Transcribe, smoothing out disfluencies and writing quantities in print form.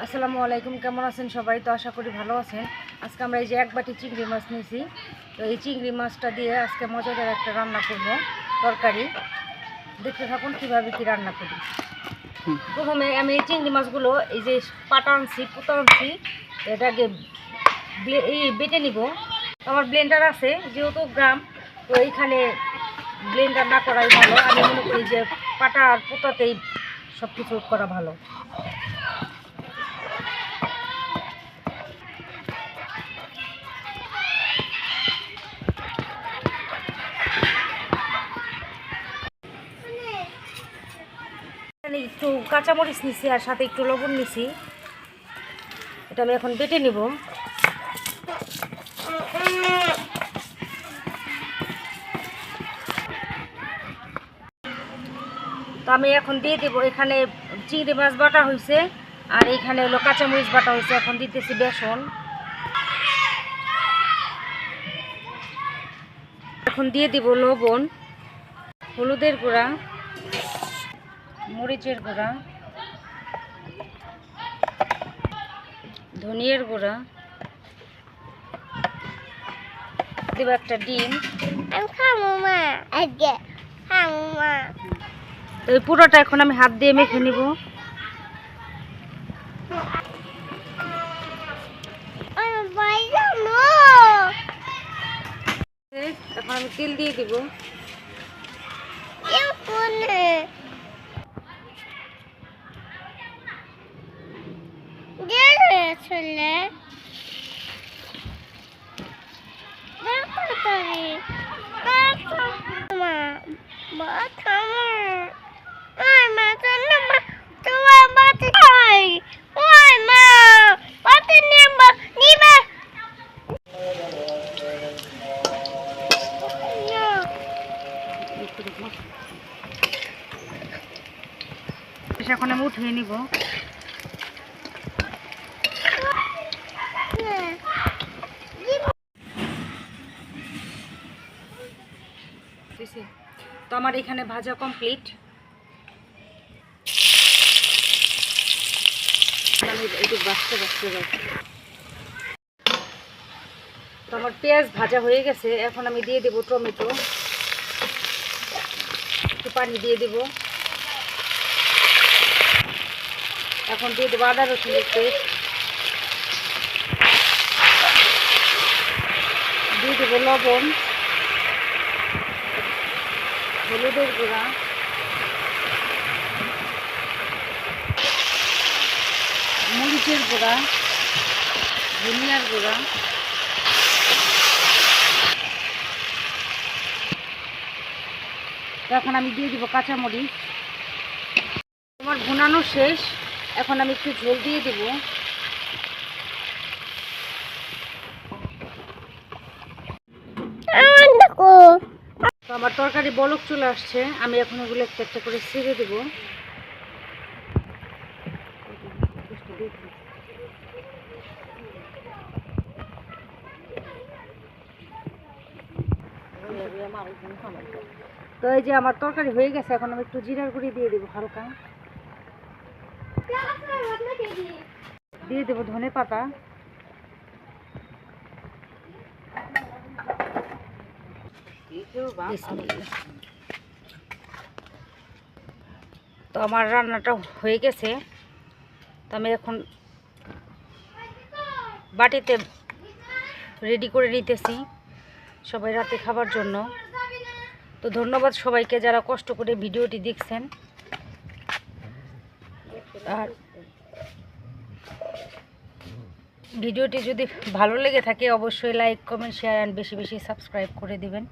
আসসালামু আলাইকুম, কেমন আছেন সবাই? তো আশা করি ভালো আছেন। আজকে আমরা এই যে এক বাটি চিংড়ি মাছ নিয়েছি। তো এই চিংড়ি মাছটা দিয়ে আজকে মজাদার একটা রান্না করব, তরকারি। দেখতে থাকুন কীভাবে কি রান্না করি। প্রথমে আমি এই চিংড়ি মাছগুলো এই যে পাটা আনছি, পুঁতা আনছি, এটাকে বেটে নিব। আমার ব্লেন্ডার আছে, যেহেতু গ্রাম, তো এইখানে ব্লেন্ডার না করাই ভালো। আমি মনে করি যে পাটা আর পুঁতাতেই সব কিছু করা ভালো। একটু কাঁচামরিচ নিছি আর সাথে একটু লবণ নিছি। এটা আমি এখন বেটে নিব। তো আমি এখন দিয়ে দেবো, এখানে চিংড়ি মাছ বাটা হয়েছে আর এখানে হলো কাঁচামরিচ বাটা হয়েছে। এখন দিতেছি বেসন। এখন দিয়ে দিব লবণ, হলুদের গুঁড়া, মরিচের গুঁড়া, ধনিয়ার গুঁড়া, দেব একটা ডিম। তো এই পুরোটা এখন আমি হাত দিয়ে মেখে নিব। এখন আমি তেল দিয়ে দিব। এখন আমি উঠিয়ে নিব। তো আমার এখানে ভাজা কমপ্লিট। আমি একটু বাছতে তো আমার পেঁয়াজ ভাজা হয়ে গেছে। এখন আমি দিয়ে দেব টমেটো, একটু পানি দিয়ে দেব। এখন দিয়ে দেবো আদা রসুনের পেস্ট, দিয়ে দেবো লবণ, হলুদের গুঁড়া, মরিচের গুঁড়া, ধনিয়ার গুঁড়া, এখন আমি দিয়ে দিব কাঁচামরিচ। আমার ভুনানো শেষ। এখন আমি একটু ঝোল দিয়ে দিব। তো আমার তরকারি বলক চলে আসছে। আমি এখন এগুলো একটা একটা করে ছেড়ে দেব। তো এই যে আমার তরকারি হয়ে গেছে। এখন আমি একটু জিরার গুঁড়ি দিয়ে দেবো হালকা, দিয়ে দেবো ধনে পাতা, তো আমার রান্নাটা হয়ে গেছে। তো আমি এখন বাটিতে রেডি করে নিতেছি সবাই রাতে খাবার জন্য। তো ধন্যবাদ সবাইকে যারা কষ্ট করে ভিডিওটি দেখছেন। আর ভিডিওটি যদি ভালো লেগে থাকে অবশ্যই লাইক, কমেন্ট, শেয়ার অ্যান্ড বেশি বেশি সাবস্ক্রাইব করে দিবেন।